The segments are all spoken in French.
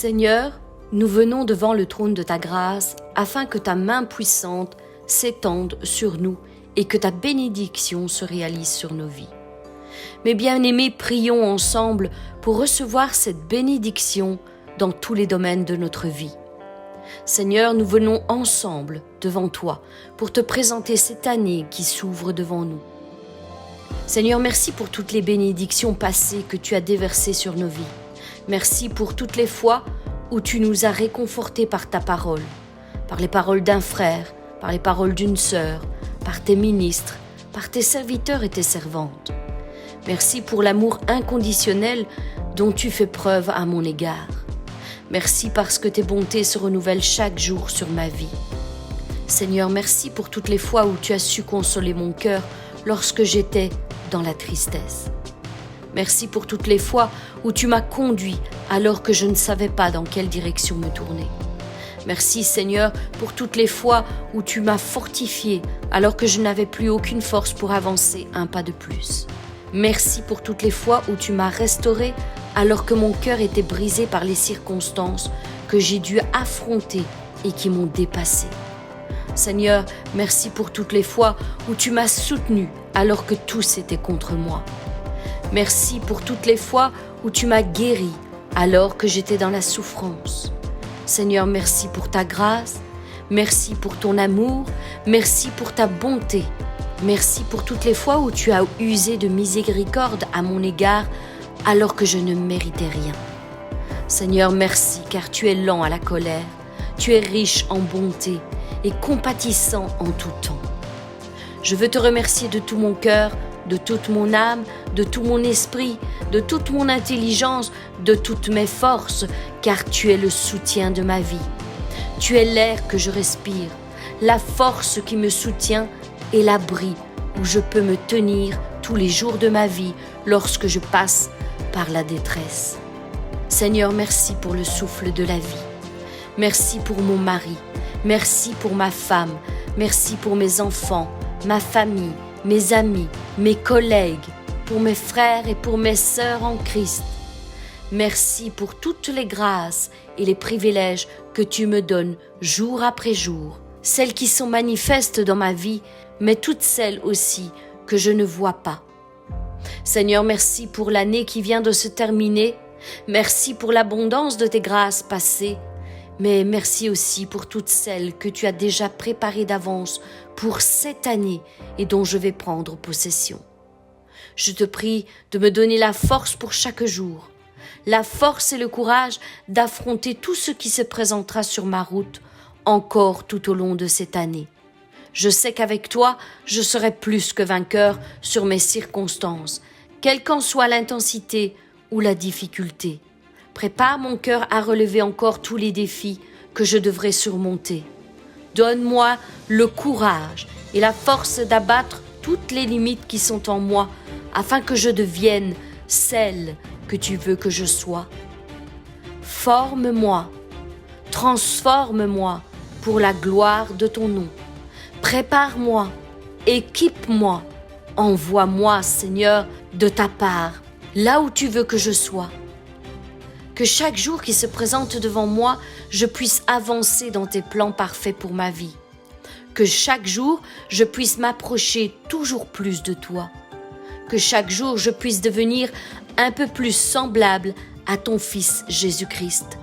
Seigneur, nous venons devant le trône de ta grâce afin que ta main puissante s'étende sur nous et que ta bénédiction se réalise sur nos vies. Mes bien-aimés, prions ensemble pour recevoir cette bénédiction dans tous les domaines de notre vie. Seigneur, nous venons ensemble devant toi pour te présenter cette année qui s'ouvre devant nous. Seigneur, merci pour toutes les bénédictions passées que tu as déversées sur nos vies. Merci pour toutes les fois où tu nous as réconfortés par ta parole, par les paroles d'un frère, par les paroles d'une sœur, par tes ministres, par tes serviteurs et tes servantes. Merci pour l'amour inconditionnel dont tu fais preuve à mon égard. Merci parce que tes bontés se renouvellent chaque jour sur ma vie. Seigneur, merci pour toutes les fois où tu as su consoler mon cœur lorsque j'étais dans la tristesse. Merci pour toutes les fois où tu m'as conduit alors que je ne savais pas dans quelle direction me tourner. Merci Seigneur pour toutes les fois où tu m'as fortifié alors que je n'avais plus aucune force pour avancer un pas de plus. Merci pour toutes les fois où tu m'as restauré alors que mon cœur était brisé par les circonstances que j'ai dû affronter et qui m'ont dépassé. Seigneur, merci pour toutes les fois où tu m'as soutenu alors que tous étaient contre moi. Merci pour toutes les fois où tu m'as guéri alors que j'étais dans la souffrance. Seigneur, merci pour ta grâce, merci pour ton amour, merci pour ta bonté. Merci pour toutes les fois où tu as usé de miséricorde à mon égard alors que je ne méritais rien. Seigneur, merci car tu es lent à la colère, tu es riche en bonté et compatissant en tout temps. Je veux te remercier de tout mon cœur, de toute mon âme, de tout mon esprit, de toute mon intelligence, de toutes mes forces, car tu es le soutien de ma vie. Tu es l'air que je respire, la force qui me soutient et l'abri où je peux me tenir tous les jours de ma vie lorsque je passe par la détresse. Seigneur, merci pour le souffle de la vie. Merci pour mon mari, merci pour ma femme, merci pour mes enfants, ma famille, mes amis, mes collègues, pour mes frères et pour mes sœurs en Christ. Merci pour toutes les grâces et les privilèges que tu me donnes jour après jour, celles qui sont manifestes dans ma vie, mais toutes celles aussi que je ne vois pas. Seigneur, merci pour l'année qui vient de se terminer, merci pour l'abondance de tes grâces passées, mais merci aussi pour toutes celles que tu as déjà préparées d'avance pour cette année et dont je vais prendre possession. Je te prie de me donner la force pour chaque jour, la force et le courage d'affronter tout ce qui se présentera sur ma route encore tout au long de cette année. Je sais qu'avec toi, je serai plus que vainqueur sur mes circonstances, quelle qu'en soit l'intensité ou la difficulté. Prépare mon cœur à relever encore tous les défis que je devrais surmonter. Donne-moi le courage et la force d'abattre toutes les limites qui sont en moi, afin que je devienne celle que tu veux que je sois. Forme-moi, transforme-moi pour la gloire de ton nom. Prépare-moi, équipe-moi, envoie-moi, Seigneur, de ta part, là où tu veux que je sois. Que chaque jour qui se présente devant moi, je puisse avancer dans tes plans parfaits pour ma vie. Que chaque jour, je puisse m'approcher toujours plus de toi. Que chaque jour, je puisse devenir un peu plus semblable à ton Fils Jésus-Christ.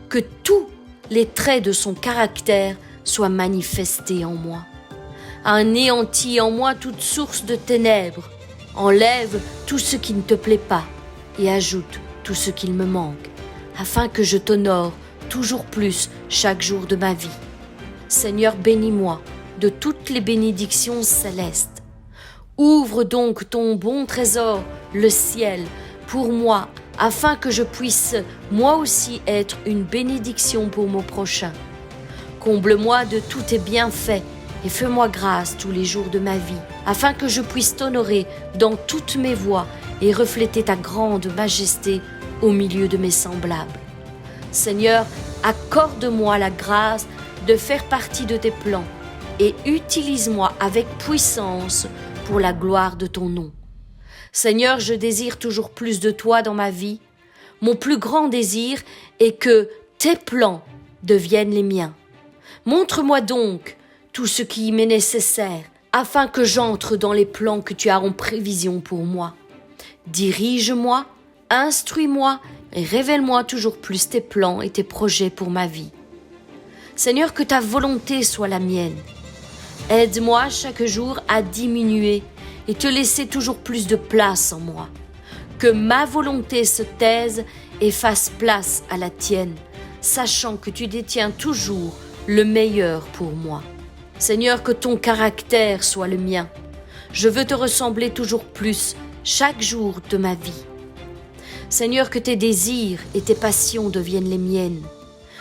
Que tous les traits de son caractère soient manifestés en moi. Anéantis en moi toute source de ténèbres. Enlève tout ce qui ne te plaît pas et ajoute tout ce qu'il me manque, afin que je t'honore toujours plus chaque jour de ma vie. Seigneur, bénis-moi de toutes les bénédictions célestes. Ouvre donc ton bon trésor, le ciel, pour moi, afin que je puisse moi aussi être une bénédiction pour mon prochain. Comble-moi de tous tes bienfaits et fais-moi grâce tous les jours de ma vie, afin que je puisse t'honorer dans toutes mes voies et refléter ta grande majesté au milieu de mes semblables. Seigneur, accorde-moi la grâce de faire partie de tes plans et utilise-moi avec puissance pour la gloire de ton nom. Seigneur, je désire toujours plus de toi dans ma vie. Mon plus grand désir est que tes plans deviennent les miens. Montre-moi donc tout ce qui m'est nécessaire afin que j'entre dans les plans que tu as en prévision pour moi. Dirige-moi, instruis-moi et révèle-moi toujours plus tes plans et tes projets pour ma vie. Seigneur, que ta volonté soit la mienne. Aide-moi chaque jour à diminuer et te laisser toujours plus de place en moi. Que ma volonté se taise et fasse place à la tienne, sachant que tu détiens toujours le meilleur pour moi. Seigneur, que ton caractère soit le mien. Je veux te ressembler toujours plus chaque jour de ma vie. Seigneur, que tes désirs et tes passions deviennent les miennes.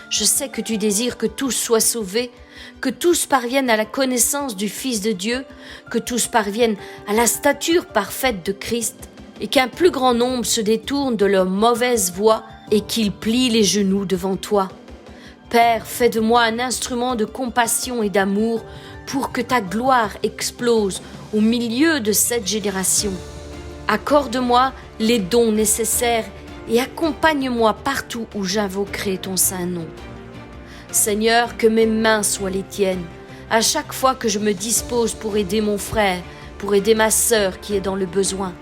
Je sais que tu désires que tous soient sauvés, que tous parviennent à la connaissance du Fils de Dieu, que tous parviennent à la stature parfaite de Christ, et qu'un plus grand nombre se détourne de leur mauvaise voie et qu'ils plient les genoux devant toi. Père, fais de moi un instrument de compassion et d'amour pour que ta gloire explose au milieu de cette génération. Accorde-moi les dons nécessaires et accompagne-moi partout où j'invoquerai ton saint nom. Seigneur, que mes mains soient les tiennes, à chaque fois que je me dispose pour aider mon frère, pour aider ma sœur qui est dans le besoin.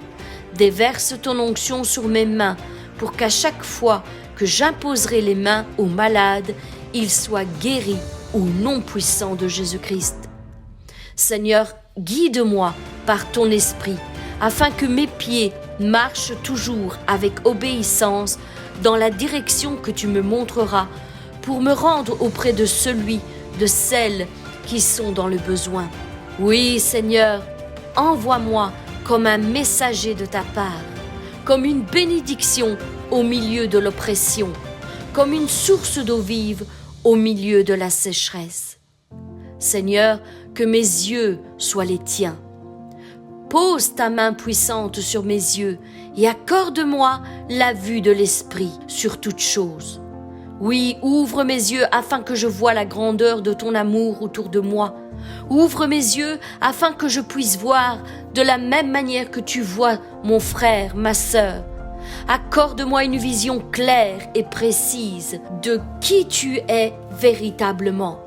Déverse ton onction sur mes mains pour qu'à chaque fois que j'imposerai les mains aux malades, ils soient guéris au nom puissant de Jésus-Christ. Seigneur, guide-moi par ton esprit, afin que mes pieds marchent toujours avec obéissance dans la direction que tu me montreras, pour me rendre auprès de celui, de celles qui sont dans le besoin. Oui, Seigneur, envoie-moi comme un messager de ta part, comme une bénédiction au milieu de l'oppression, comme une source d'eau vive au milieu de la sécheresse. Seigneur, que mes yeux soient les tiens. Pose ta main puissante sur mes yeux et accorde-moi la vue de l'Esprit sur toute chose. Oui, ouvre mes yeux afin que je voie la grandeur de ton amour autour de moi. Ouvre mes yeux afin que je puisse voir de la même manière que tu vois mon frère, ma sœur. Accorde-moi une vision claire et précise de qui tu es véritablement.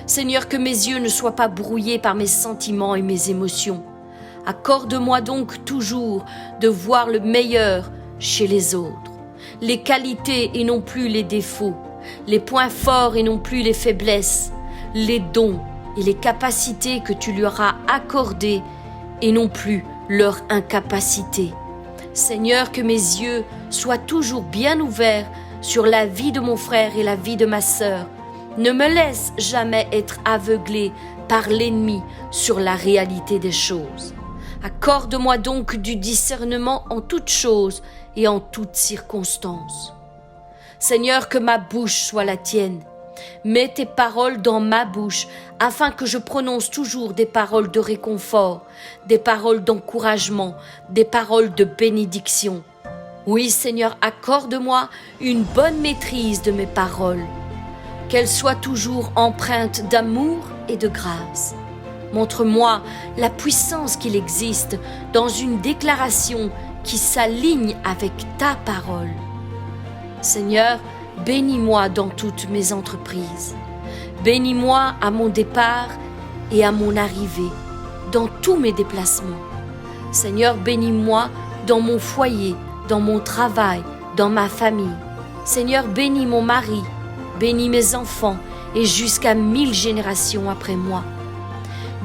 Seigneur, que mes yeux ne soient pas brouillés par mes sentiments et mes émotions. Accorde-moi donc toujours de voir le meilleur chez les autres, les qualités et non plus les défauts, les points forts et non plus les faiblesses, les dons et les capacités que tu leur as accordées et non plus leur incapacité. Seigneur, que mes yeux soient toujours bien ouverts sur la vie de mon frère et la vie de ma sœur. Ne me laisse jamais être aveuglé par l'ennemi sur la réalité des choses. Accorde-moi donc du discernement en toutes choses et en toutes circonstances. Seigneur, que ma bouche soit la tienne. Mets tes paroles dans ma bouche, afin que je prononce toujours des paroles de réconfort, des paroles d'encouragement, des paroles de bénédiction. Oui, Seigneur, accorde-moi une bonne maîtrise de mes paroles, qu'elles soient toujours empreintes d'amour et de grâce. Montre-moi la puissance qu'il existe dans une déclaration qui s'aligne avec ta parole. Seigneur, bénis-moi dans toutes mes entreprises. Bénis-moi à mon départ et à mon arrivée, dans tous mes déplacements. Seigneur, bénis-moi dans mon foyer, dans mon travail, dans ma famille. Seigneur, bénis mon mari, bénis mes enfants et jusqu'à 1000 générations après moi.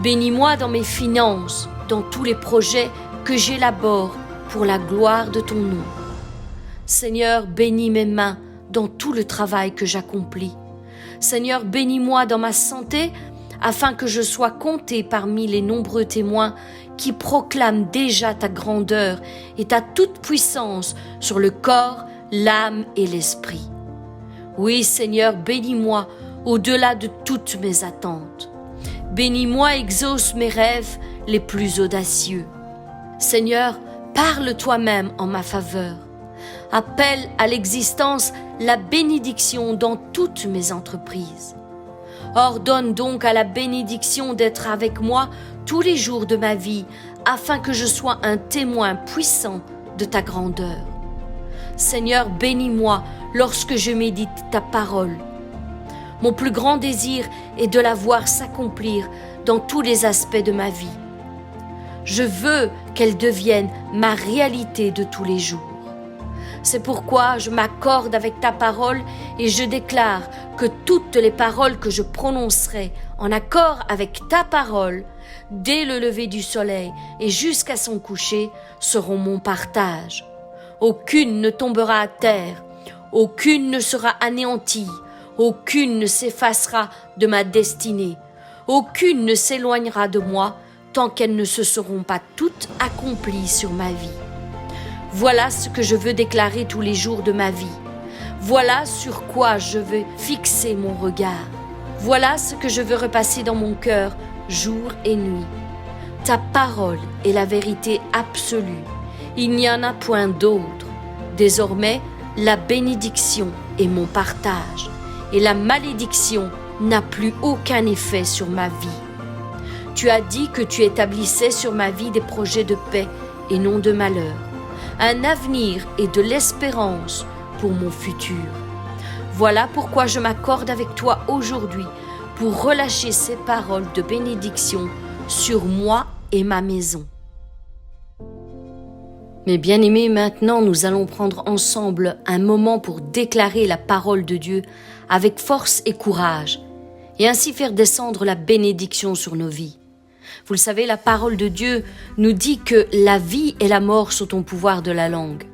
Bénis-moi dans mes finances, dans tous les projets que j'élabore pour la gloire de ton nom. Seigneur, bénis mes mains dans tout le travail que j'accomplis. Seigneur, bénis-moi dans ma santé, afin que je sois compté parmi les nombreux témoins qui proclament déjà ta grandeur et ta toute-puissance sur le corps, l'âme et l'esprit. Oui, Seigneur, bénis-moi au-delà de toutes mes attentes. Bénis-moi, exauce mes rêves les plus audacieux. Seigneur, parle toi-même en ma faveur. Appelle à l'existence la bénédiction dans toutes mes entreprises. Ordonne donc à la bénédiction d'être avec moi tous les jours de ma vie, afin que je sois un témoin puissant de ta grandeur. Seigneur, bénis-moi lorsque je médite ta parole. Mon plus grand désir est de la voir s'accomplir dans tous les aspects de ma vie. Je veux qu'elle devienne ma réalité de tous les jours. C'est pourquoi je m'accorde avec ta parole et je déclare que toutes les paroles que je prononcerai en accord avec ta parole, dès le lever du soleil et jusqu'à son coucher, seront mon partage. Aucune ne tombera à terre, aucune ne sera anéantie, aucune ne s'effacera de ma destinée, aucune ne s'éloignera de moi tant qu'elles ne se seront pas toutes accomplies sur ma vie. Voilà ce que je veux déclarer tous les jours de ma vie. Voilà sur quoi je veux fixer mon regard. Voilà ce que je veux repasser dans mon cœur jour et nuit. Ta parole est la vérité absolue. Il n'y en a point d'autre. Désormais, la bénédiction est mon partage et la malédiction n'a plus aucun effet sur ma vie. Tu as dit que tu établissais sur ma vie des projets de paix et non de malheur, un avenir et de l'espérance pour mon futur. Voilà pourquoi je m'accorde avec toi aujourd'hui pour relâcher ces paroles de bénédiction sur moi et ma maison. Mes bien-aimés, maintenant nous allons prendre ensemble un moment pour déclarer la parole de Dieu avec force et courage, et ainsi faire descendre la bénédiction sur nos vies. Vous le savez, la parole de Dieu nous dit que la vie et la mort sont au pouvoir de la langue.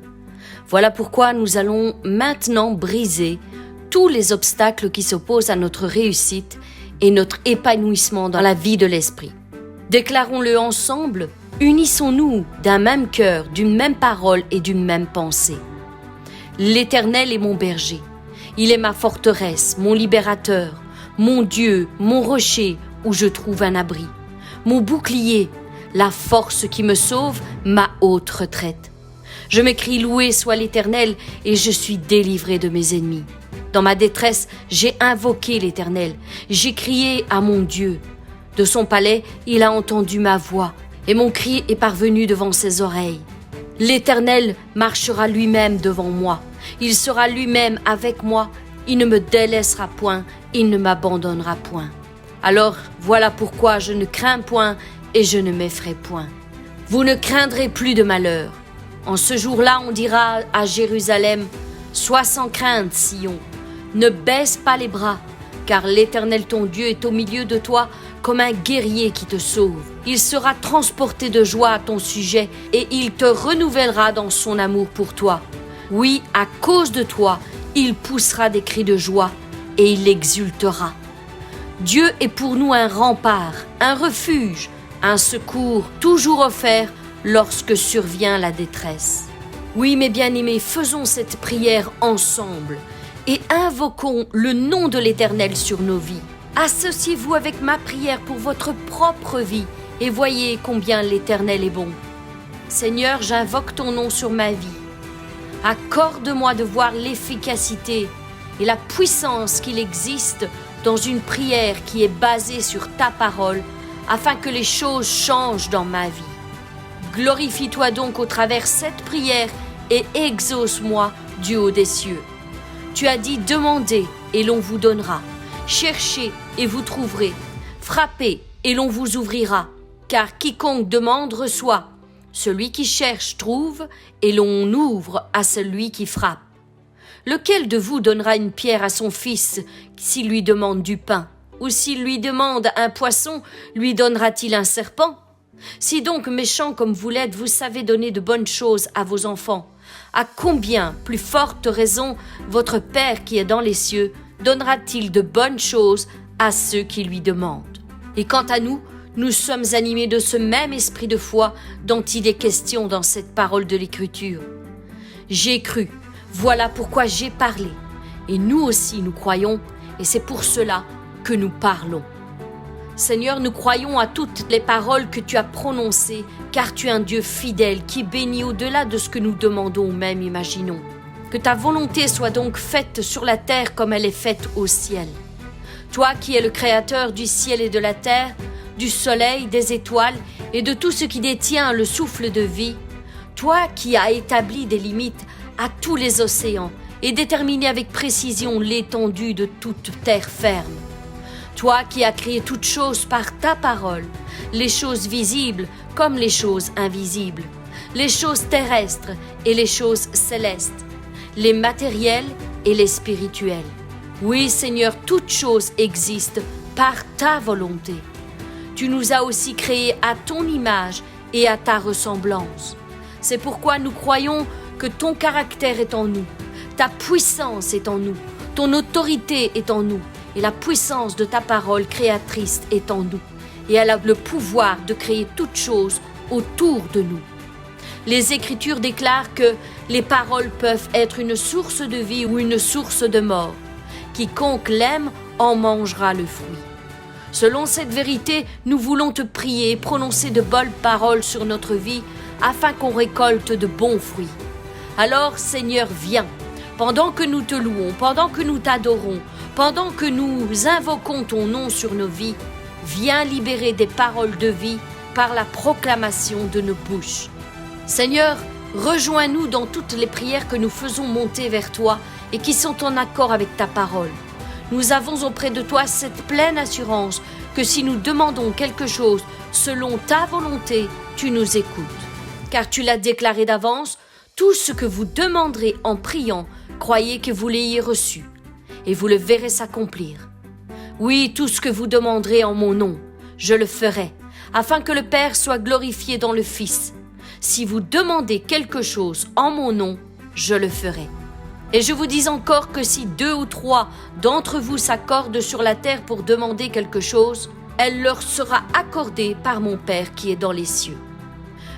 Voilà pourquoi nous allons maintenant briser tous les obstacles qui s'opposent à notre réussite et notre épanouissement dans la vie de l'esprit. Déclarons-le ensemble, unissons-nous d'un même cœur, d'une même parole et d'une même pensée. L'Éternel est mon berger, il est ma forteresse, mon libérateur, mon Dieu, mon rocher où je trouve un abri, mon bouclier, la force qui me sauve, ma haute retraite. Je m'écrie loué soit l'Éternel et je suis délivré de mes ennemis. Dans ma détresse, j'ai invoqué l'Éternel, j'ai crié à mon Dieu. De son palais, il a entendu ma voix et mon cri est parvenu devant ses oreilles. L'Éternel marchera lui-même devant moi, il sera lui-même avec moi, il ne me délaissera point, il ne m'abandonnera point. Alors voilà pourquoi je ne crains point et je ne m'effraie point. Vous ne craindrez plus de malheur. En ce jour-là, on dira à Jérusalem, sois sans crainte, Sion, ne baisse pas les bras, car l'Éternel ton Dieu est au milieu de toi comme un guerrier qui te sauve. Il sera transporté de joie à ton sujet et il te renouvellera dans son amour pour toi. Oui, à cause de toi, il poussera des cris de joie et il exultera. Dieu est pour nous un rempart, un refuge, un secours toujours offert lorsque survient la détresse. Oui, mes bien-aimés, faisons cette prière ensemble et invoquons le nom de l'Éternel sur nos vies. Associez-vous avec ma prière pour votre propre vie et voyez combien l'Éternel est bon. Seigneur, j'invoque ton nom sur ma vie. Accorde-moi de voir l'efficacité et la puissance qu'il existe dans une prière qui est basée sur ta parole afin que les choses changent dans ma vie. Glorifie-toi donc au travers cette prière et exauce-moi du haut des cieux. Tu as dit, demandez et l'on vous donnera. Cherchez et vous trouverez. Frappez et l'on vous ouvrira. Car quiconque demande reçoit. Celui qui cherche trouve et l'on ouvre à celui qui frappe. Lequel de vous donnera une pierre à son fils s'il lui demande du pain? Ou s'il lui demande un poisson, lui donnera-t-il un serpent? Si donc méchants comme vous l'êtes, vous savez donner de bonnes choses à vos enfants, à combien plus forte raison votre Père qui est dans les cieux donnera-t-il de bonnes choses à ceux qui lui demandent? Et quant à nous, nous sommes animés de ce même esprit de foi dont il est question dans cette parole de l'Écriture. J'ai cru, voilà pourquoi j'ai parlé. Et nous aussi nous croyons, et c'est pour cela que nous parlons. Seigneur, nous croyons à toutes les paroles que tu as prononcées, car tu es un Dieu fidèle qui bénit au-delà de ce que nous demandons ou même imaginons. Que ta volonté soit donc faite sur la terre comme elle est faite au ciel. Toi qui es le créateur du ciel et de la terre, du soleil, des étoiles et de tout ce qui détient le souffle de vie, toi qui as établi des limites à tous les océans et déterminer avec précision l'étendue de toute terre ferme. Toi qui as créé toutes choses par ta parole, les choses visibles comme les choses invisibles, les choses terrestres et les choses célestes, les matériels et les spirituels. Oui, Seigneur, toutes choses existent par ta volonté. Tu nous as aussi créés à ton image et à ta ressemblance. C'est pourquoi nous croyons que ton caractère est en nous, ta puissance est en nous, ton autorité est en nous, et la puissance de ta parole créatrice est en nous, et elle a le pouvoir de créer toutes choses autour de nous. Les Écritures déclarent que les paroles peuvent être une source de vie ou une source de mort. Quiconque l'aime en mangera le fruit. Selon cette vérité, nous voulons te prier et prononcer de bonnes paroles sur notre vie afin qu'on récolte de bons fruits. Alors, Seigneur, viens, pendant que nous te louons, pendant que nous t'adorons, pendant que nous invoquons ton nom sur nos vies, viens libérer des paroles de vie par la proclamation de nos bouches. Seigneur, rejoins-nous dans toutes les prières que nous faisons monter vers toi et qui sont en accord avec ta parole. Nous avons auprès de toi cette pleine assurance que si nous demandons quelque chose selon ta volonté, tu nous écoutes. Car tu l'as déclaré d'avance, tout ce que vous demanderez en priant, croyez que vous l'ayez reçu, et vous le verrez s'accomplir. Oui, tout ce que vous demanderez en mon nom, je le ferai, afin que le Père soit glorifié dans le Fils. Si vous demandez quelque chose en mon nom, je le ferai. Et je vous dis encore que si 2 ou 3 d'entre vous s'accordent sur la terre pour demander quelque chose, elle leur sera accordée par mon Père qui est dans les cieux.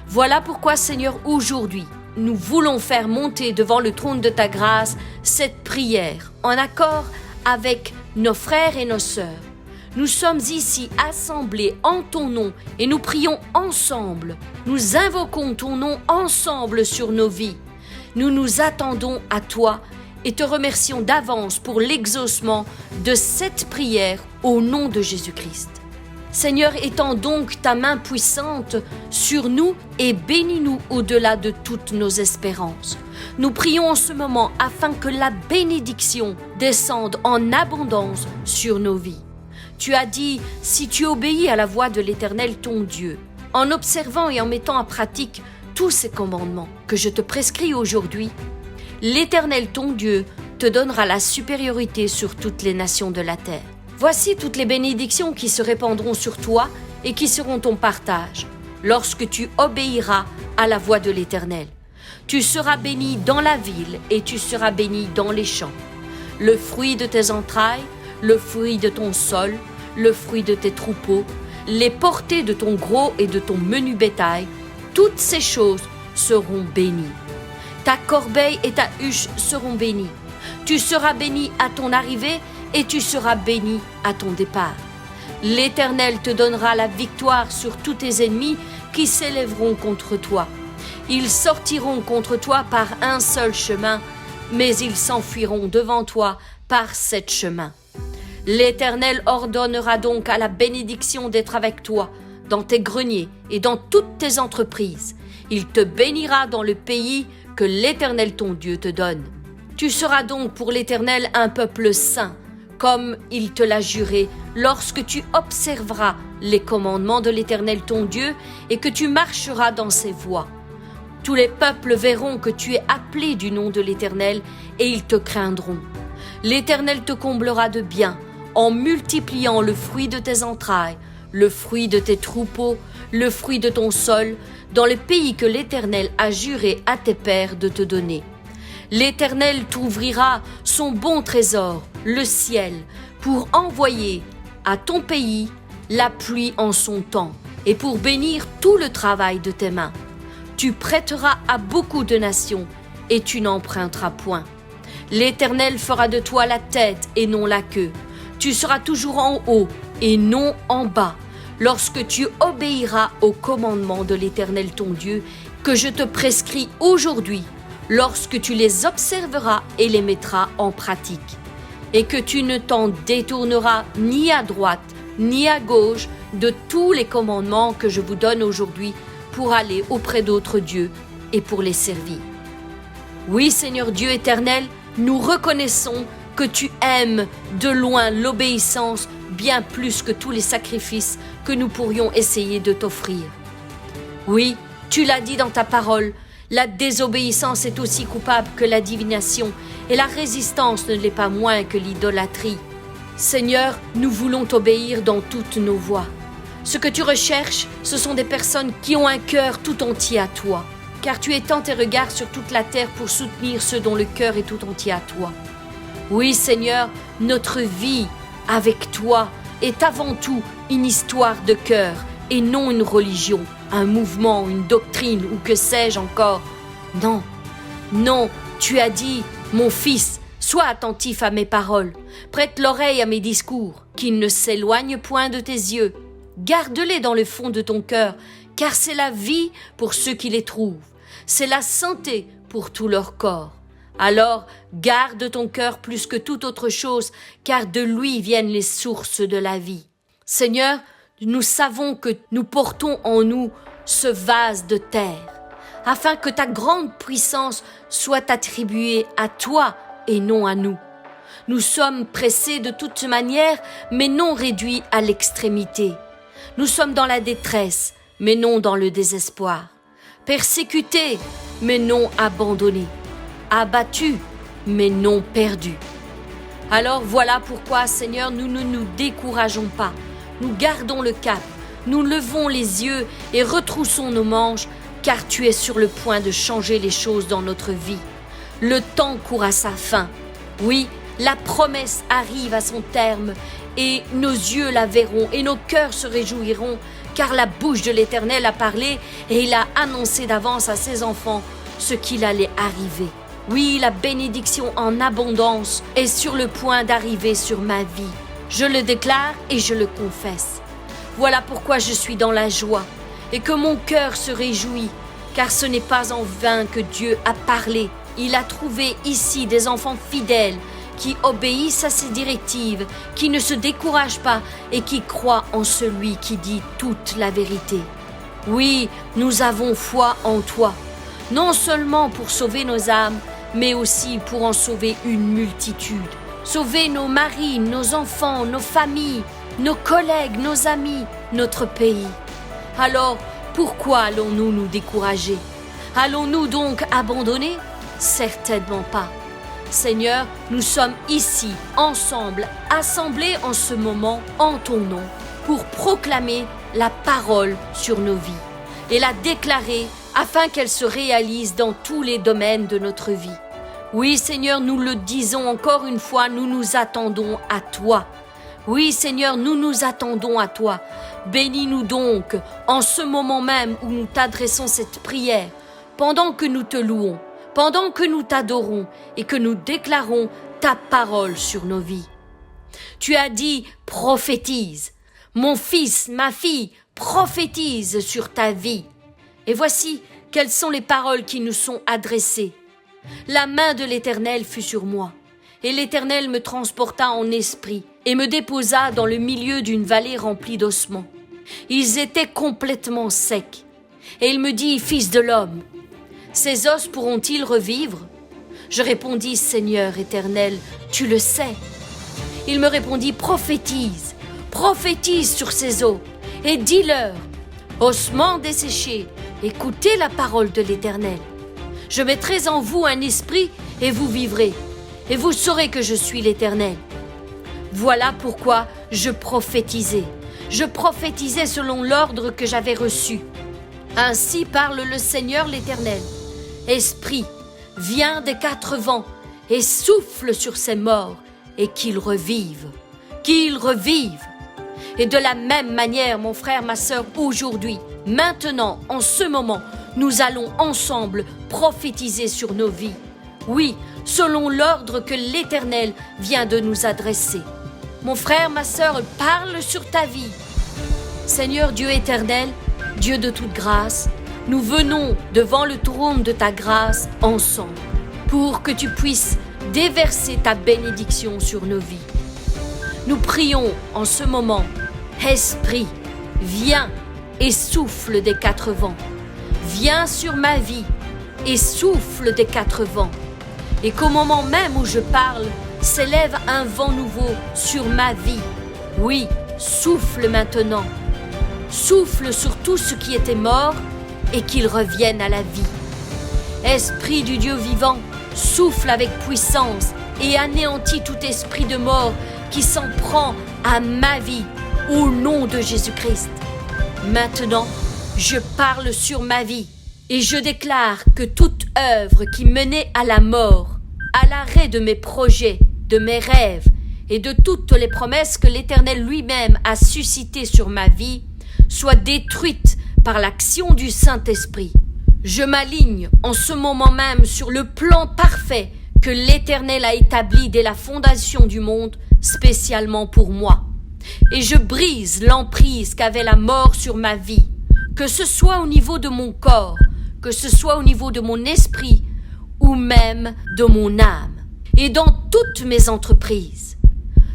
Voilà pourquoi, Seigneur, aujourd'hui, nous voulons faire monter devant le trône de ta grâce cette prière en accord avec nos frères et nos sœurs. Nous sommes ici assemblés en ton nom et nous prions ensemble. Nous invoquons ton nom ensemble sur nos vies. Nous nous attendons à toi et te remercions d'avance pour l'exaucement de cette prière au nom de Jésus-Christ. Seigneur, étends donc ta main puissante sur nous et bénis-nous au-delà de toutes nos espérances. Nous prions en ce moment afin que la bénédiction descende en abondance sur nos vies. Tu as dit, si tu obéis à la voix de l'Éternel ton Dieu, en observant et en mettant en pratique tous ces commandements que je te prescris aujourd'hui, l'Éternel ton Dieu te donnera la supériorité sur toutes les nations de la terre. Voici toutes les bénédictions qui se répandront sur toi et qui seront ton partage, lorsque tu obéiras à la voix de l'Éternel. Tu seras béni dans la ville et tu seras béni dans les champs. Le fruit de tes entrailles, le fruit de ton sol, le fruit de tes troupeaux, les portées de ton gros et de ton menu bétail, toutes ces choses seront bénies. Ta corbeille et ta huche seront bénies. Tu seras béni à ton arrivée et tu seras béni à ton départ. L'Éternel te donnera la victoire sur tous tes ennemis qui s'élèveront contre toi. Ils sortiront contre toi par un seul chemin, mais ils s'enfuiront devant toi par 7 chemins. L'Éternel ordonnera donc à la bénédiction d'être avec toi, dans tes greniers et dans toutes tes entreprises. Il te bénira dans le pays que l'Éternel ton Dieu te donne. Tu seras donc pour l'Éternel un peuple saint, comme il te l'a juré, lorsque tu observeras les commandements de l'Éternel ton Dieu et que tu marcheras dans ses voies. Tous les peuples verront que tu es appelé du nom de l'Éternel et ils te craindront. L'Éternel te comblera de bien en multipliant le fruit de tes entrailles, le fruit de tes troupeaux, le fruit de ton sol, dans le pays que l'Éternel a juré à tes pères de te donner. L'Éternel t'ouvrira son bon trésor, le ciel, pour envoyer à ton pays la pluie en son temps et pour bénir tout le travail de tes mains. Tu prêteras à beaucoup de nations et tu n'emprunteras point. L'Éternel fera de toi la tête et non la queue. Tu seras toujours en haut et non en bas, lorsque tu obéiras aux commandements de l'Éternel ton Dieu, que je te prescris aujourd'hui, lorsque tu les observeras et les mettras en pratique, et que tu ne t'en détourneras ni à droite ni à gauche de tous les commandements que je vous donne aujourd'hui pour aller auprès d'autres dieux et pour les servir. Oui, Seigneur Dieu éternel, nous reconnaissons que tu aimes de loin l'obéissance bien plus que tous les sacrifices que nous pourrions essayer de t'offrir. Oui, tu l'as dit dans ta parole, la désobéissance est aussi coupable que la divination et la résistance ne l'est pas moins que l'idolâtrie. Seigneur, nous voulons t'obéir dans toutes nos voies. Ce que tu recherches, ce sont des personnes qui ont un cœur tout entier à toi, car tu étends tes regards sur toute la terre pour soutenir ceux dont le cœur est tout entier à toi. Oui, Seigneur, notre vie avec toi est avant tout une histoire de cœur et non une religion, un mouvement, une doctrine ou que sais-je encore. Non, non, tu as dit, mon fils, sois attentif à mes paroles, prête l'oreille à mes discours, qu'ils ne s'éloignent point de tes yeux. Garde-les dans le fond de ton cœur, car c'est la vie pour ceux qui les trouvent, c'est la santé pour tout leur corps. Alors, garde ton cœur plus que toute autre chose, car de lui viennent les sources de la vie. Seigneur, nous savons que nous portons en nous ce vase de terre, afin que ta grande puissance soit attribuée à toi et non à nous. Nous sommes pressés de toute manière, mais non réduits à l'extrémité. Nous sommes dans la détresse, mais non dans le désespoir. Persécutés, mais non abandonnés. Abattus, mais non perdus. Alors voilà pourquoi, Seigneur, nous ne nous décourageons pas. Nous gardons le cap, nous levons les yeux et retroussons nos manches, car tu es sur le point de changer les choses dans notre vie. Le temps court à sa fin. Oui, la promesse arrive à son terme, et nos yeux la verront, et nos cœurs se réjouiront, car la bouche de l'Éternel a parlé, et il a annoncé d'avance à ses enfants ce qu'il allait arriver. Oui, la bénédiction en abondance est sur le point d'arriver sur ma vie. Je le déclare et je le confesse. Voilà pourquoi je suis dans la joie et que mon cœur se réjouit, car ce n'est pas en vain que Dieu a parlé. Il a trouvé ici des enfants fidèles qui obéissent à ses directives, qui ne se découragent pas et qui croient en celui qui dit toute la vérité. Oui, nous avons foi en toi, non seulement pour sauver nos âmes, mais aussi pour en sauver une multitude. Sauver nos maris, nos enfants, nos familles, nos collègues, nos amis, notre pays. Alors, pourquoi allons-nous nous décourager? Allons-nous donc abandonner? Certainement pas. Seigneur, nous sommes ici, ensemble, assemblés en ce moment, en ton nom, pour proclamer la parole sur nos vies et la déclarer afin qu'elle se réalise dans tous les domaines de notre vie. Oui, Seigneur, nous le disons encore une fois, nous nous attendons à toi. Oui, Seigneur, nous nous attendons à toi. Bénis-nous donc en ce moment même où nous t'adressons cette prière, pendant que nous te louons, pendant que nous t'adorons et que nous déclarons ta parole sur nos vies. Tu as dit, prophétise. Mon fils, ma fille, prophétise sur ta vie. Et voici quelles sont les paroles qui nous sont adressées. La main de l'Éternel fut sur moi, et l'Éternel me transporta en esprit et me déposa dans le milieu d'une vallée remplie d'ossements. Ils étaient complètement secs. Et il me dit, fils de l'homme, ces os pourront-ils revivre? Je répondis, Seigneur éternel, tu le sais. Il me répondit, prophétise sur ces os, et dis-leur, ossements desséchés, écoutez la parole de l'Éternel. Je mettrai en vous un esprit, et vous vivrez, et vous saurez que je suis l'Éternel. Voilà pourquoi je prophétisais. Je prophétisais selon l'ordre que j'avais reçu. Ainsi parle le Seigneur l'Éternel. Esprit, viens des quatre vents et souffle sur ces morts et qu'ils revivent. Qu'ils revivent. Et de la même manière, mon frère, ma sœur, aujourd'hui, maintenant, en ce moment, nous allons ensemble prophétiser sur nos vies. Oui, selon l'ordre que l'Éternel vient de nous adresser. Mon frère, ma sœur, parle sur ta vie. Seigneur Dieu éternel, Dieu de toute grâce, nous venons devant le trône de ta grâce ensemble pour que tu puisses déverser ta bénédiction sur nos vies. Nous prions en ce moment, Esprit, viens et souffle des quatre vents. Viens sur ma vie et souffle des quatre vents. et qu'au moment même où je parle, s'élève un vent nouveau sur ma vie. Oui, souffle maintenant. Souffle sur tout ce qui était mort et qu'il revienne à la vie. Esprit du Dieu vivant, souffle avec puissance et anéantit tout esprit de mort qui s'en prend à ma vie au nom de Jésus-Christ. Maintenant, je parle sur ma vie et je déclare que toute œuvre qui menait à la mort, à l'arrêt de mes projets, de mes rêves et de toutes les promesses que l'Éternel lui-même a suscitées sur ma vie, soit détruite par l'action du Saint-Esprit. Je m'aligne en ce moment même sur le plan parfait que l'Éternel a établi dès la fondation du monde, spécialement pour moi. Et je brise l'emprise qu'avait la mort sur ma vie, que ce soit au niveau de mon corps, que ce soit au niveau de mon esprit, ou même de mon âme, et dans toutes mes entreprises.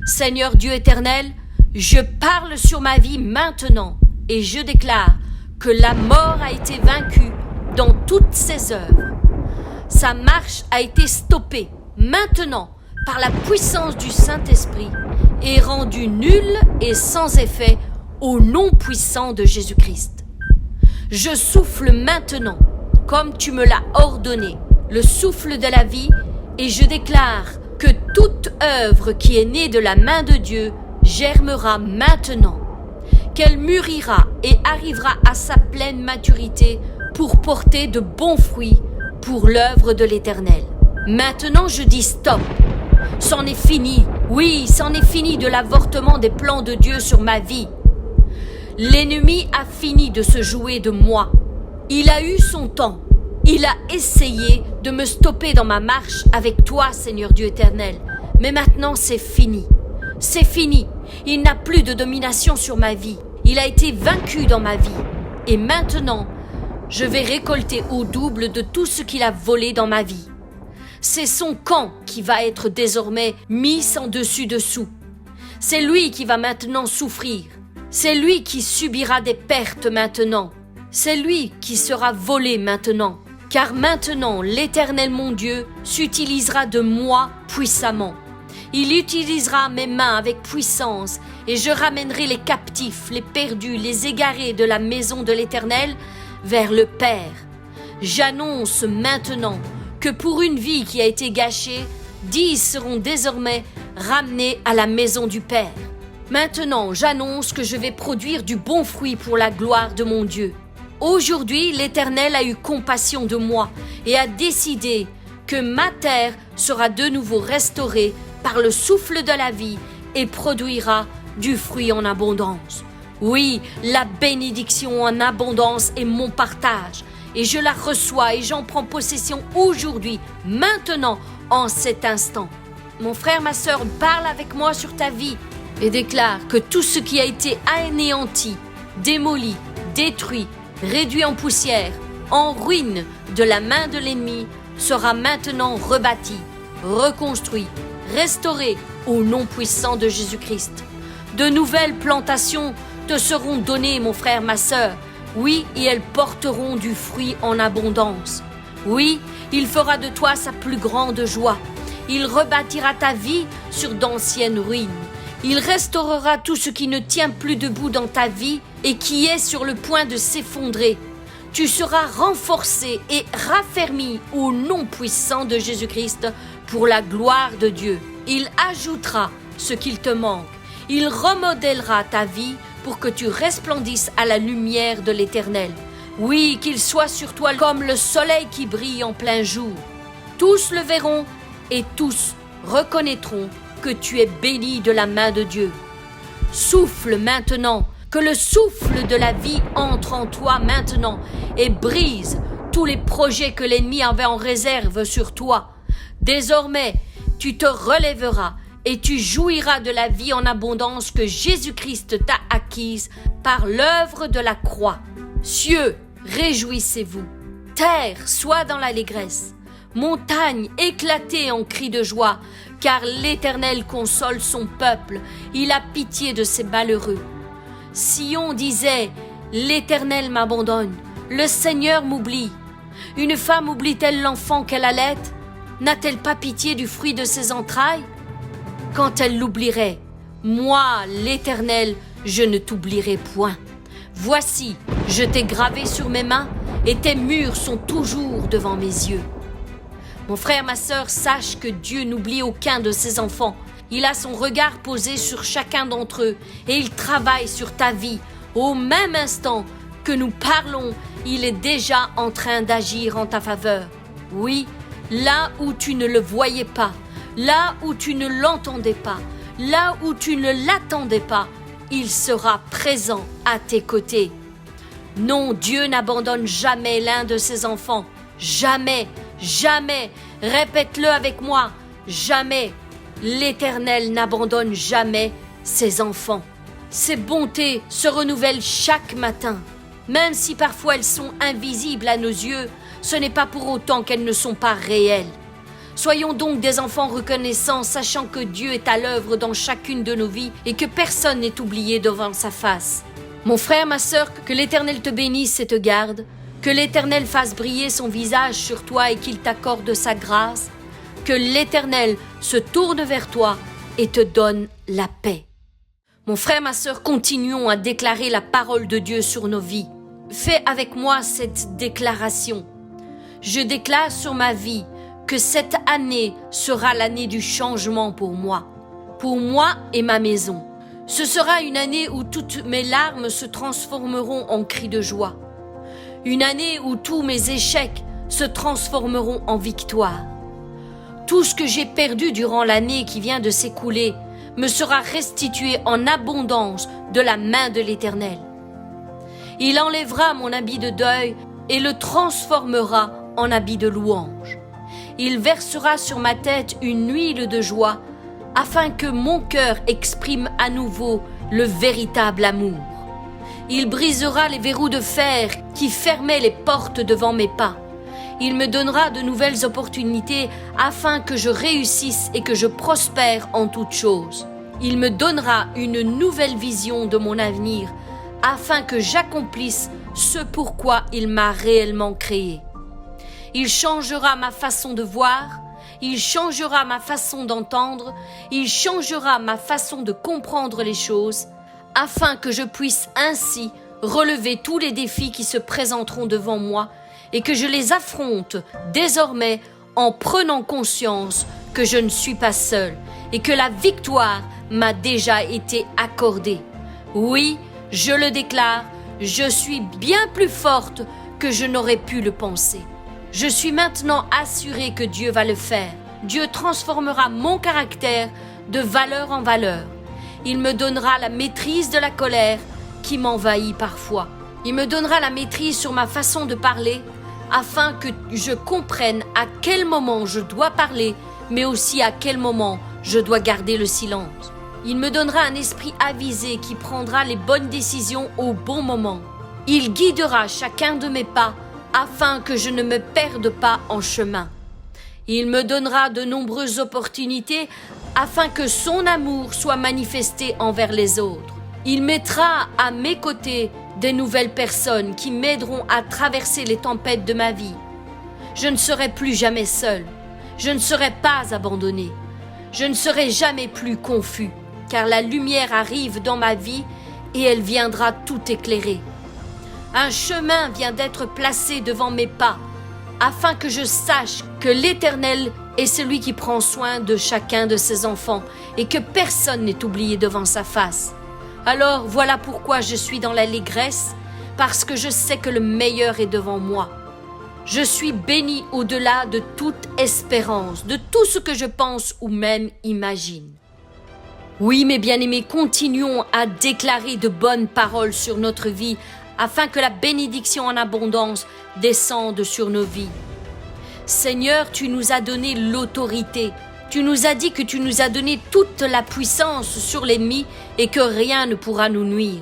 Seigneur Dieu éternel, je parle sur ma vie maintenant, et je déclare que la mort a été vaincue dans toutes ses œuvres. Sa marche a été stoppée maintenant par la puissance du Saint-Esprit et rendue nulle et sans effet au nom puissant de Jésus-Christ. Je souffle maintenant, comme tu me l'as ordonné, le souffle de la vie, et je déclare que toute œuvre qui est née de la main de Dieu germera maintenant, qu'elle mûrira et arrivera à sa pleine maturité pour porter de bons fruits pour l'œuvre de l'Éternel. Maintenant je dis stop. C'en est fini, oui, c'en est fini de l'avortement des plans de Dieu sur ma vie. L'ennemi a fini de se jouer de moi. Il a eu son temps. Il a essayé de me stopper dans ma marche avec toi, Seigneur Dieu éternel. Mais maintenant c'est fini. C'est fini. Il n'a plus de domination sur ma vie. Il a été vaincu dans ma vie. Et maintenant, je vais récolter au double de tout ce qu'il a volé dans ma vie. C'est son camp qui va être désormais mis en dessus-dessous. C'est lui qui va maintenant souffrir. C'est lui qui subira des pertes maintenant. C'est lui qui sera volé maintenant. Car maintenant, l'Éternel mon Dieu s'utilisera de moi puissamment. Il utilisera mes mains avec puissance et je ramènerai les captifs, les perdus, les égarés de la maison de l'Éternel vers le Père. J'annonce maintenant que pour une vie qui a été gâchée, 10 seront désormais ramenés à la maison du Père. Maintenant, j'annonce que je vais produire du bon fruit pour la gloire de mon Dieu. Aujourd'hui, l'Éternel a eu compassion de moi et a décidé que ma terre sera de nouveau restaurée par le souffle de la vie et produira du fruit en abondance. Oui, la bénédiction en abondance est mon partage et je la reçois et j'en prends possession aujourd'hui, maintenant, en cet instant. Mon frère, ma sœur, parle avec moi sur ta vie et déclare que tout ce qui a été anéanti, démoli, détruit, réduit en poussière, en ruine de la main de l'ennemi, sera maintenant rebâti, reconstruit, restauré au nom puissant de Jésus-Christ. De nouvelles plantations te seront données, mon frère, ma sœur. Oui, et elles porteront du fruit en abondance. Oui, il fera de toi sa plus grande joie. Il rebâtira ta vie sur d'anciennes ruines. Il restaurera tout ce qui ne tient plus debout dans ta vie et qui est sur le point de s'effondrer. Tu seras renforcé et raffermi au nom puissant de Jésus-Christ pour la gloire de Dieu. Il ajoutera ce qu'il te manque. Il remodèlera ta vie pour que tu resplendisses à la lumière de l'Éternel. Oui, qu'il soit sur toi comme le soleil qui brille en plein jour. Tous le verront et tous reconnaîtront que tu es béni de la main de Dieu. Souffle maintenant, que le souffle de la vie entre en toi maintenant et brise tous les projets que l'ennemi avait en réserve sur toi. Désormais, tu te relèveras et tu jouiras de la vie en abondance que Jésus-Christ t'a acquise par l'œuvre de la croix. Cieux, réjouissez-vous. Terre, sois dans l'allégresse. Montagne, éclatez en cris de joie, car l'Éternel console son peuple. Il a pitié de ses malheureux. Sion disait, l'Éternel m'abandonne, le Seigneur m'oublie. Une femme oublie-t-elle l'enfant qu'elle allait? n'a-t-elle pas pitié du fruit de ses entrailles? Quand elle l'oublierait, moi, l'Éternel, je ne t'oublierai point. Voici, je t'ai gravé sur mes mains et tes murs sont toujours devant mes yeux. Mon frère, ma sœur, sache que Dieu n'oublie aucun de ses enfants. Il a son regard posé sur chacun d'entre eux et il travaille sur ta vie. Au même instant que nous parlons, il est déjà en train d'agir en ta faveur. Oui, là où tu ne le voyais pas, là où tu ne l'entendais pas, là où tu ne l'attendais pas, il sera présent à tes côtés. Non, Dieu n'abandonne jamais l'un de ses enfants. Jamais, jamais. Répète-le avec moi. Jamais. L'Éternel n'abandonne jamais ses enfants. Ses bontés se renouvellent chaque matin. Même si parfois elles sont invisibles à nos yeux, ce n'est pas pour autant qu'elles ne sont pas réelles. Soyons donc des enfants reconnaissants, sachant que Dieu est à l'œuvre dans chacune de nos vies et que personne n'est oublié devant sa face. Mon frère, ma sœur, que l'Éternel te bénisse et te garde, que l'Éternel fasse briller son visage sur toi et qu'il t'accorde sa grâce, que l'Éternel se tourne vers toi et te donne la paix. Mon frère, ma sœur, continuons à déclarer la parole de Dieu sur nos vies. Fais avec moi cette déclaration. Je déclare sur ma vie que cette année sera l'année du changement pour moi et ma maison. Ce sera une année où toutes mes larmes se transformeront en cris de joie. Une année où tous mes échecs se transformeront en victoire. Tout ce que j'ai perdu durant l'année qui vient de s'écouler me sera restitué en abondance de la main de l'Éternel. Il enlèvera mon habit de deuil et le transformera en habit de louange. Il versera sur ma tête une huile de joie afin que mon cœur exprime à nouveau le véritable amour. Il brisera les verrous de fer qui fermaient les portes devant mes pas. Il me donnera de nouvelles opportunités afin que je réussisse et que je prospère en toutes choses. Il me donnera une nouvelle vision de mon avenir afin que j'accomplisse ce pourquoi il m'a réellement créé. Il changera ma façon de voir, il changera ma façon d'entendre, il changera ma façon de comprendre les choses, afin que je puisse ainsi relever tous les défis qui se présenteront devant moi et que je les affronte désormais en prenant conscience que je ne suis pas seul et que la victoire m'a déjà été accordée. Oui, je le déclare, je suis bien plus forte que je n'aurais pu le penser. Je suis maintenant assurée que Dieu va le faire. Dieu transformera mon caractère de valeur en valeur. Il me donnera la maîtrise de la colère qui m'envahit parfois. Il me donnera la maîtrise sur ma façon de parler afin que je comprenne à quel moment je dois parler, mais aussi à quel moment je dois garder le silence. Il me donnera un esprit avisé qui prendra les bonnes décisions au bon moment. Il guidera chacun de mes pas afin que je ne me perde pas en chemin. Il me donnera de nombreuses opportunités afin que son amour soit manifesté envers les autres. Il mettra à mes côtés des nouvelles personnes qui m'aideront à traverser les tempêtes de ma vie. Je ne serai plus jamais seul. Je ne serai pas abandonné. Je ne serai jamais plus confus, car la lumière arrive dans ma vie et elle viendra tout éclairer. Un chemin vient d'être placé devant mes pas, afin que je sache que l'Éternel est celui qui prend soin de chacun de ses enfants et que personne n'est oublié devant sa face. Alors voilà pourquoi je suis dans l'allégresse, parce que je sais que le meilleur est devant moi. Je suis béni au-delà de toute espérance, de tout ce que je pense ou même imagine. Oui, mes bien-aimés, continuons à déclarer de bonnes paroles sur notre vie, afin que la bénédiction en abondance descende sur nos vies. Seigneur, tu nous as donné l'autorité. Tu nous as dit que tu nous as donné toute la puissance sur l'ennemi et que rien ne pourra nous nuire.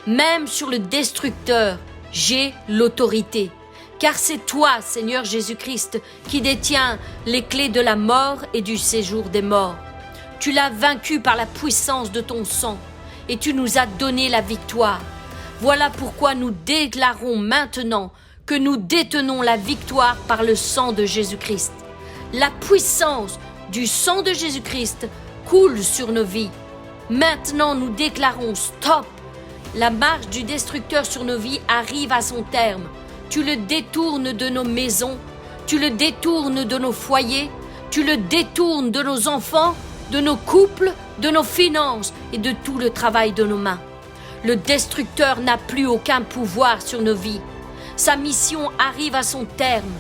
Même sur le destructeur, j'ai l'autorité. Car c'est toi, Seigneur Jésus-Christ, qui détiens les clés de la mort et du séjour des morts. Tu l'as vaincu par la puissance de ton sang et tu nous as donné la victoire. Voilà pourquoi nous déclarons maintenant que nous détenons la victoire par le sang de Jésus-Christ. La puissance du sang de Jésus-Christ coule sur nos vies. Maintenant, nous déclarons stop. La marche du destructeur sur nos vies arrive à son terme. Tu le détournes de nos maisons, tu le détournes de nos foyers, tu le détournes de nos enfants, de nos couples, de nos finances et de tout le travail de nos mains. Le destructeur n'a plus aucun pouvoir sur nos vies. Sa mission arrive à son terme.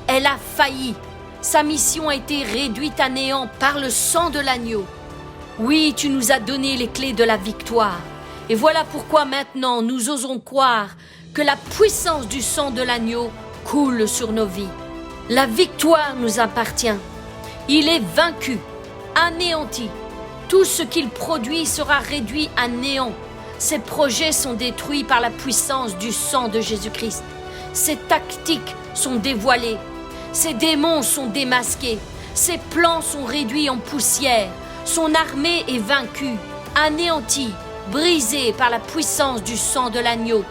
Elle a failli. Sa mission a été réduite à néant par le sang de l'agneau. Oui, tu nous as donné les clés de la victoire. Et voilà pourquoi maintenant nous osons croire que la puissance du sang de l'agneau coule sur nos vies. La victoire nous appartient. Il est vaincu, anéanti. Tout ce qu'il produit sera réduit à néant. Ses projets sont détruits par la puissance du sang de Jésus-Christ. Ses tactiques sont dévoilées. Ses démons sont démasqués. Ses plans sont réduits en poussière. Son armée est vaincue, anéantie, brisée par la puissance du sang de l'agneau.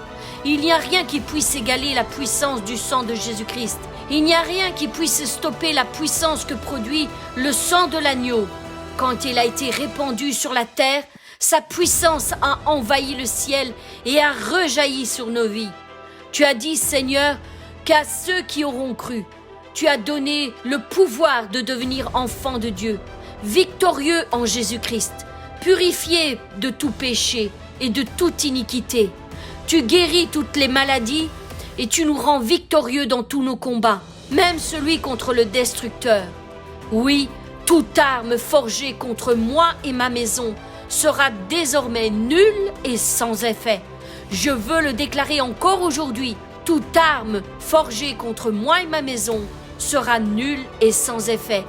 Il n'y a rien qui puisse égaler la puissance du sang de Jésus-Christ. Il n'y a rien qui puisse stopper la puissance que produit le sang de l'agneau. Quand il a été répandu sur la terre, sa puissance a envahi le ciel et a rejailli sur nos vies. Tu as dit, Seigneur, qu'à ceux qui auront cru, tu as donné le pouvoir de devenir enfants de Dieu, victorieux en Jésus-Christ, purifiés de tout péché et de toute iniquité. Tu guéris toutes les maladies et tu nous rends victorieux dans tous nos combats, même celui contre le destructeur. Oui, toute arme forgée contre moi et ma maison sera désormais nulle et sans effet. Je veux le déclarer encore aujourd'hui. Toute arme forgée contre moi et ma maison sera nulle et sans effet.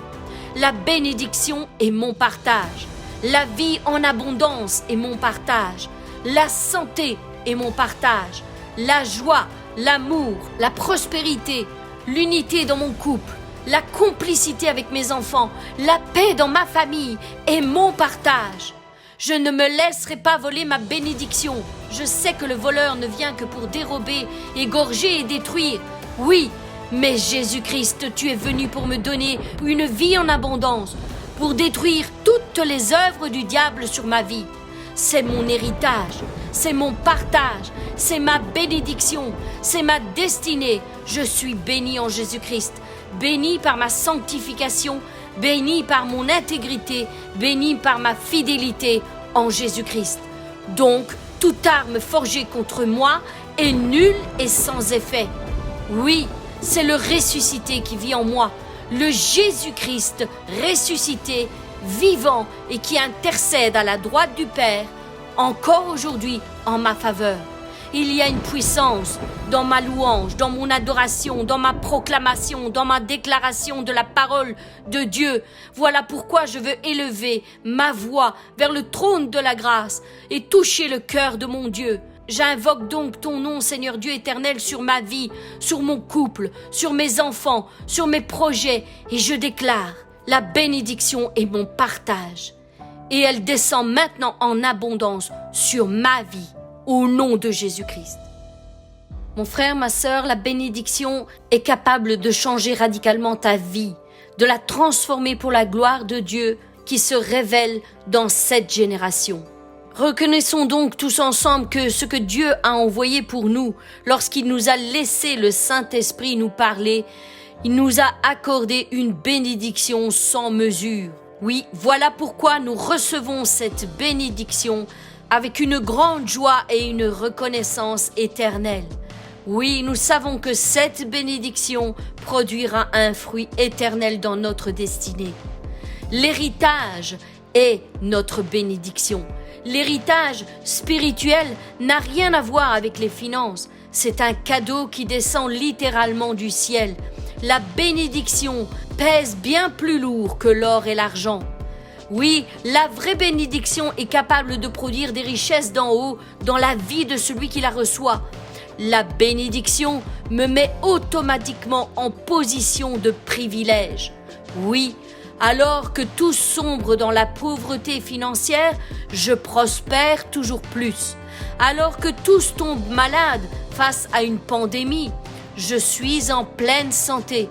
La bénédiction est mon partage. La vie en abondance est mon partage. La santé est mon partage. La joie, l'amour, la prospérité, l'unité dans mon couple, la complicité avec mes enfants, la paix dans ma famille est mon partage. Je ne me laisserai pas voler ma bénédiction. Je sais que le voleur ne vient que pour dérober, égorger et détruire. Oui, mais Jésus-Christ, tu es venu pour me donner une vie en abondance, pour détruire toutes les œuvres du diable sur ma vie. C'est mon héritage, c'est mon partage, c'est ma bénédiction, c'est ma destinée. Je suis béni en Jésus-Christ, béni par ma sanctification, béni par mon intégrité, béni par ma fidélité en Jésus-Christ. Donc, toute arme forgée contre moi est nulle et sans effet. Oui, c'est le ressuscité qui vit en moi, le Jésus-Christ ressuscité, vivant et qui intercède à la droite du Père, encore aujourd'hui en ma faveur. Il y a une puissance dans ma louange, dans mon adoration, dans ma proclamation, dans ma déclaration de la parole de Dieu. Voilà pourquoi je veux élever ma voix vers le trône de la grâce et toucher le cœur de mon Dieu. J'invoque donc ton nom, Seigneur Dieu éternel, sur ma vie, sur mon couple, sur mes enfants, sur mes projets, et je déclare, la bénédiction est mon partage. Et elle descend maintenant en abondance sur ma vie. Au nom de Jésus-Christ. Mon frère, ma sœur, la bénédiction est capable de changer radicalement ta vie, de la transformer pour la gloire de Dieu qui se révèle dans cette génération. Reconnaissons donc tous ensemble que ce que Dieu a envoyé pour nous, lorsqu'il nous a laissé le Saint-Esprit nous parler, il nous a accordé une bénédiction sans mesure. Oui, voilà pourquoi nous recevons cette bénédiction avec une grande joie et une reconnaissance éternelle. Oui, nous savons que cette bénédiction produira un fruit éternel dans notre destinée. L'héritage est notre bénédiction. L'héritage spirituel n'a rien à voir avec les finances. C'est un cadeau qui descend littéralement du ciel. La bénédiction pèse bien plus lourd que l'or et l'argent. Oui, la vraie bénédiction est capable de produire des richesses d'en haut dans la vie de celui qui la reçoit. La bénédiction me met automatiquement en position de privilège. Oui, alors que tous sombrent dans la pauvreté financière, je prospère toujours plus. Alors que tous tombent malades face à une pandémie, je suis en pleine santé.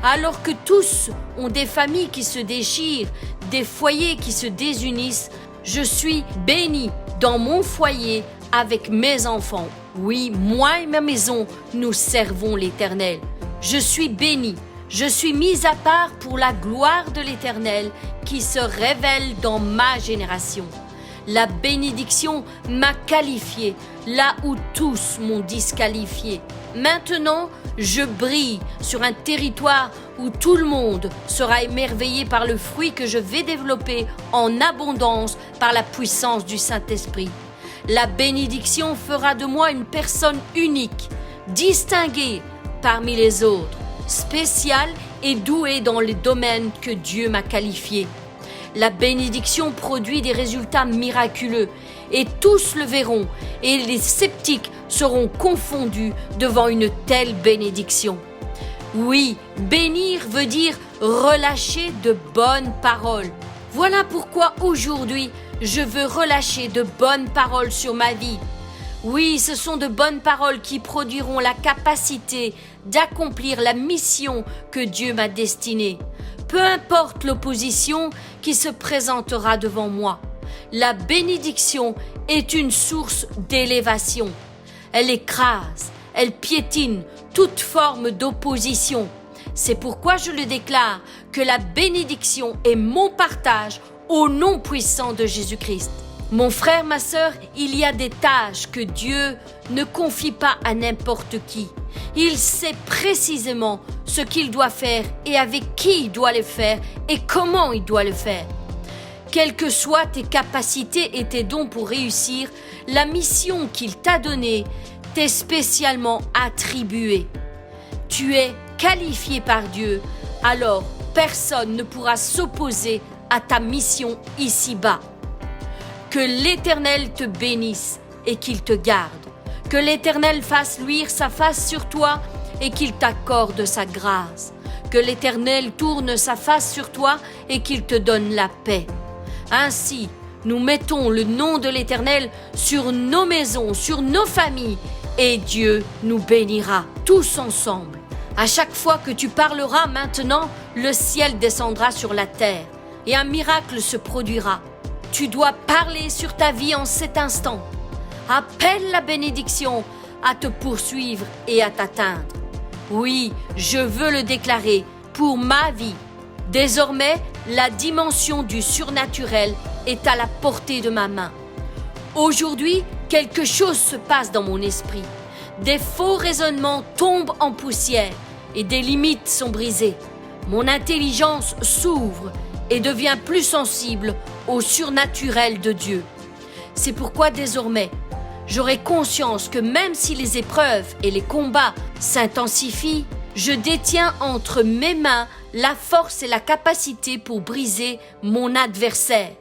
Alors que tous ont des familles qui se déchirent, des foyers qui se désunissent, je suis béni dans mon foyer avec mes enfants. Oui, moi et ma maison, nous servons l'Éternel. Je suis béni, je suis mis à part pour la gloire de l'Éternel qui se révèle dans ma génération. La bénédiction m'a qualifié là où tous m'ont disqualifié. Maintenant, je brille sur un territoire où tout le monde sera émerveillé par le fruit que je vais développer en abondance par la puissance du Saint-Esprit. La bénédiction fera de moi une personne unique, distinguée parmi les autres, spéciale et douée dans les domaines que Dieu m'a qualifiés. La bénédiction produit des résultats miraculeux et tous le verront et les sceptiques seront confondus devant une telle bénédiction. Oui, bénir veut dire relâcher de bonnes paroles. Voilà pourquoi aujourd'hui, je veux relâcher de bonnes paroles sur ma vie. Oui, ce sont de bonnes paroles qui produiront la capacité d'accomplir la mission que Dieu m'a destinée. Peu importe l'opposition qui se présentera devant moi, la bénédiction est une source d'élévation. Elle écrase, elle piétine toute forme d'opposition. C'est pourquoi je le déclare que la bénédiction est mon partage au nom puissant de Jésus-Christ. Mon frère, ma sœur, il y a des tâches que Dieu ne confie pas à n'importe qui. Il sait précisément ce qu'il doit faire et avec qui il doit le faire et comment il doit le faire. Quelles que soient tes capacités et tes dons pour réussir, la mission qu'il t'a donnée t'est spécialement attribuée. Tu es qualifié par Dieu, alors personne ne pourra s'opposer à ta mission ici-bas. Que l'Éternel te bénisse et qu'il te garde. Que l'Éternel fasse luire sa face sur toi et qu'il t'accorde sa grâce. Que l'Éternel tourne sa face sur toi et qu'il te donne la paix. Ainsi, nous mettons le nom de l'Éternel sur nos maisons, sur nos familles, et Dieu nous bénira tous ensemble. À chaque fois que tu parleras maintenant, le ciel descendra sur la terre et un miracle se produira. Tu dois parler sur ta vie en cet instant. Appelle la bénédiction à te poursuivre et à t'atteindre. Oui, je veux le déclarer pour ma vie. Désormais, la dimension du surnaturel est à la portée de ma main. Aujourd'hui, quelque chose se passe dans mon esprit. Des faux raisonnements tombent en poussière et des limites sont brisées. Mon intelligence s'ouvre et devient plus sensible au surnaturel de Dieu. C'est pourquoi désormais, j'aurai conscience que même si les épreuves et les combats s'intensifient, je détiens entre mes mains la force et la capacité pour briser mon adversaire,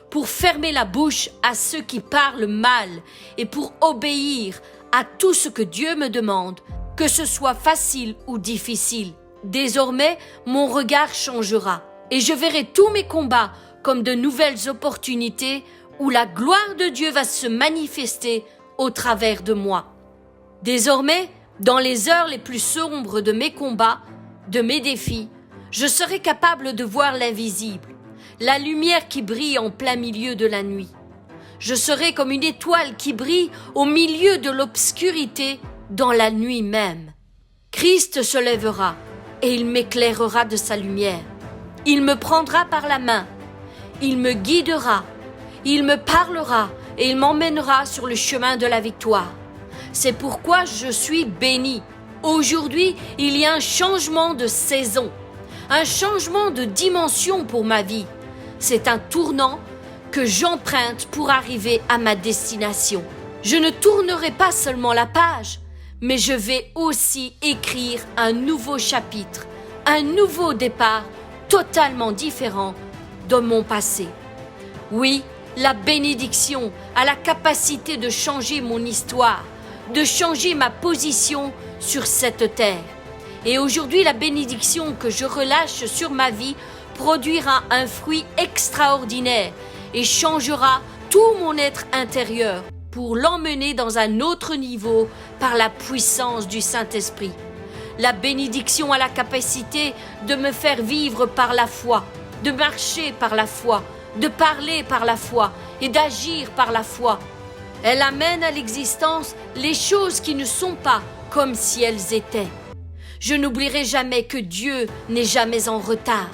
pour fermer la bouche à ceux qui parlent mal et pour obéir à tout ce que Dieu me demande, que ce soit facile ou difficile. Désormais, mon regard changera et je verrai tous mes combats comme de nouvelles opportunités où la gloire de Dieu va se manifester au travers de moi. Désormais, dans les heures les plus sombres de mes combats, de mes défis, je serai capable de voir l'invisible, la lumière qui brille en plein milieu de la nuit. Je serai comme une étoile qui brille au milieu de l'obscurité dans la nuit même. Christ se lèvera et il m'éclairera de sa lumière. Il me prendra par la main, il me guidera, il me parlera et il m'emmènera sur le chemin de la victoire. C'est pourquoi je suis béni. Aujourd'hui, il y a un changement de saison, un changement de dimension pour ma vie. C'est un tournant que j'emprunte pour arriver à ma destination. Je ne tournerai pas seulement la page, mais je vais aussi écrire un nouveau chapitre, un nouveau départ totalement différent de mon passé. Oui, la bénédiction a la capacité de changer mon histoire, de changer ma position sur cette terre. Et aujourd'hui, la bénédiction que je relâche sur ma vie produira un fruit extraordinaire et changera tout mon être intérieur pour l'emmener dans un autre niveau par la puissance du Saint-Esprit. La bénédiction a la capacité de me faire vivre par la foi, de marcher par la foi, de parler par la foi et d'agir par la foi. Elle amène à l'existence les choses qui ne sont pas comme si elles étaient. Je n'oublierai jamais que Dieu n'est jamais en retard.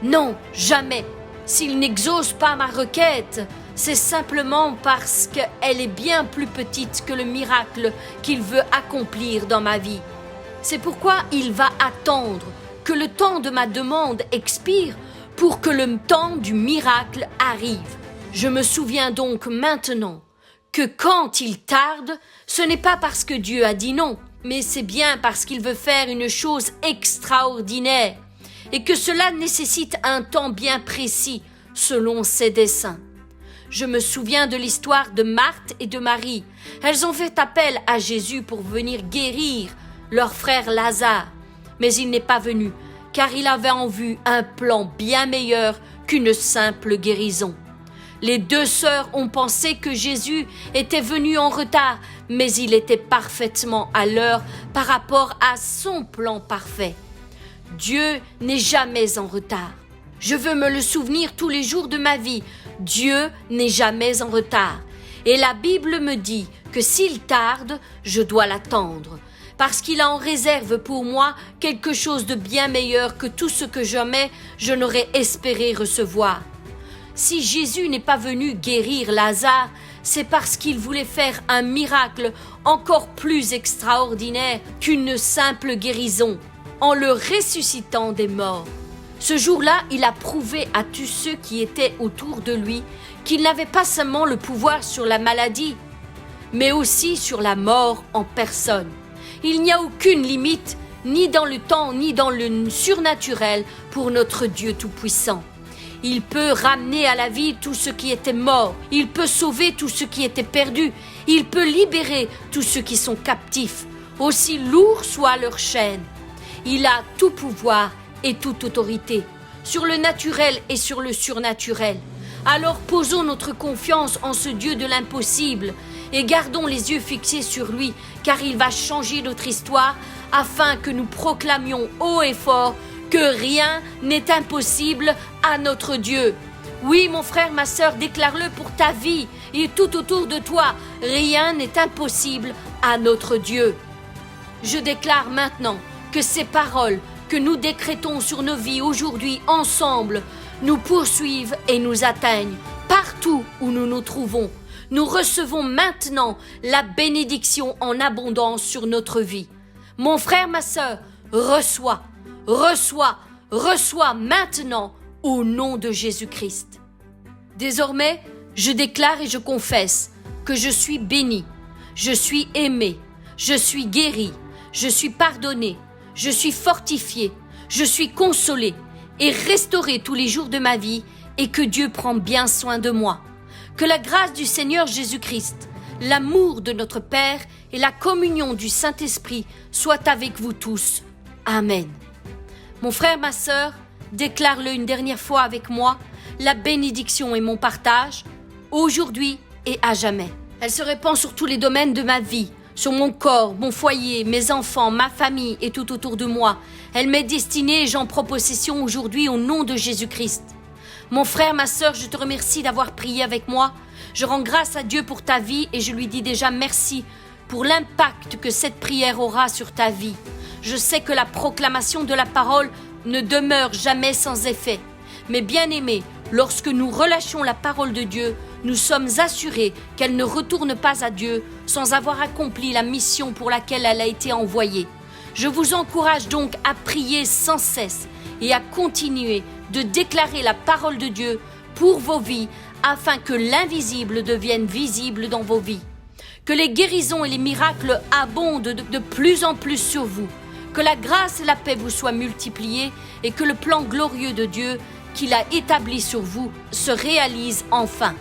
Non, jamais. S'il n'exauce pas ma requête, c'est simplement parce qu'elle est bien plus petite que le miracle qu'il veut accomplir dans ma vie. C'est pourquoi il va attendre que le temps de ma demande expire pour que le temps du miracle arrive. Je me souviens donc maintenant que quand il tarde, ce n'est pas parce que Dieu a dit non, mais c'est bien parce qu'il veut faire une chose extraordinaire et que cela nécessite un temps bien précis selon ses desseins. Je me souviens de l'histoire de Marthe et de Marie. Elles ont fait appel à Jésus pour venir guérir leur frère Lazare, mais il n'est pas venu car il avait en vue un plan bien meilleur qu'une simple guérison. Les deux sœurs ont pensé que Jésus était venu en retard, mais il était parfaitement à l'heure par rapport à son plan parfait. Dieu n'est jamais en retard. Je veux me le souvenir tous les jours de ma vie. Dieu n'est jamais en retard. Et la Bible me dit que s'il tarde, je dois l'attendre, parce qu'il a en réserve pour moi quelque chose de bien meilleur que tout ce que jamais je n'aurais espéré recevoir. Si Jésus n'est pas venu guérir Lazare, c'est parce qu'il voulait faire un miracle encore plus extraordinaire qu'une simple guérison, en le ressuscitant des morts. Ce jour-là, il a prouvé à tous ceux qui étaient autour de lui qu'il n'avait pas seulement le pouvoir sur la maladie, mais aussi sur la mort en personne. Il n'y a aucune limite, ni dans le temps, ni dans le surnaturel, pour notre Dieu Tout-Puissant. Il peut ramener à la vie tout ce qui était mort. Il peut sauver tout ce qui était perdu. Il peut libérer tous ceux qui sont captifs, aussi lourds soient leurs chaînes. Il a tout pouvoir et toute autorité, sur le naturel et sur le surnaturel. Alors posons notre confiance en ce Dieu de l'impossible et gardons les yeux fixés sur lui, car il va changer notre histoire afin que nous proclamions haut et fort que rien n'est impossible à notre Dieu. Oui, mon frère, ma sœur, déclare-le pour ta vie et tout autour de toi. Rien n'est impossible à notre Dieu. Je déclare maintenant que ces paroles que nous décrétons sur nos vies aujourd'hui ensemble nous poursuivent et nous atteignent partout où nous nous trouvons. Nous recevons maintenant la bénédiction en abondance sur notre vie. Mon frère, ma sœur, reçois maintenant au nom de Jésus-Christ. Désormais, je déclare et je confesse que je suis béni, je suis aimé, je suis guéri, je suis pardonné, je suis fortifié, je suis consolé et restauré tous les jours de ma vie et que Dieu prend bien soin de moi. Que la grâce du Seigneur Jésus-Christ, l'amour de notre Père et la communion du Saint-Esprit soient avec vous tous. Amen. Mon frère, ma sœur, déclare-le une dernière fois avec moi. La bénédiction est mon partage, aujourd'hui et à jamais. Elle se répand sur tous les domaines de ma vie, sur mon corps, mon foyer, mes enfants, ma famille et tout autour de moi. Elle m'est destinée et j'en prends possession aujourd'hui au nom de Jésus-Christ. Mon frère, ma sœur, je te remercie d'avoir prié avec moi. Je rends grâce à Dieu pour ta vie et je lui dis déjà merci pour l'impact que cette prière aura sur ta vie. Je sais que la proclamation de la parole ne demeure jamais sans effet. Mais bien aimés, lorsque nous relâchons la parole de Dieu, nous sommes assurés qu'elle ne retourne pas à Dieu sans avoir accompli la mission pour laquelle elle a été envoyée. Je vous encourage donc à prier sans cesse et à continuer de déclarer la parole de Dieu pour vos vies afin que l'invisible devienne visible dans vos vies. Que les guérisons et les miracles abondent de plus en plus sur vous. Que la grâce et la paix vous soient multipliées et que le plan glorieux de Dieu qu'il a établi sur vous se réalise enfin.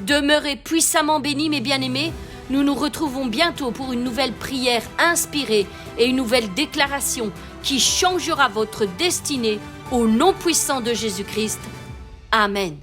Demeurez puissamment bénis, mes bien-aimés. Nous nous retrouvons bientôt pour une nouvelle prière inspirée et une nouvelle déclaration qui changera votre destinée au nom puissant de Jésus-Christ. Amen.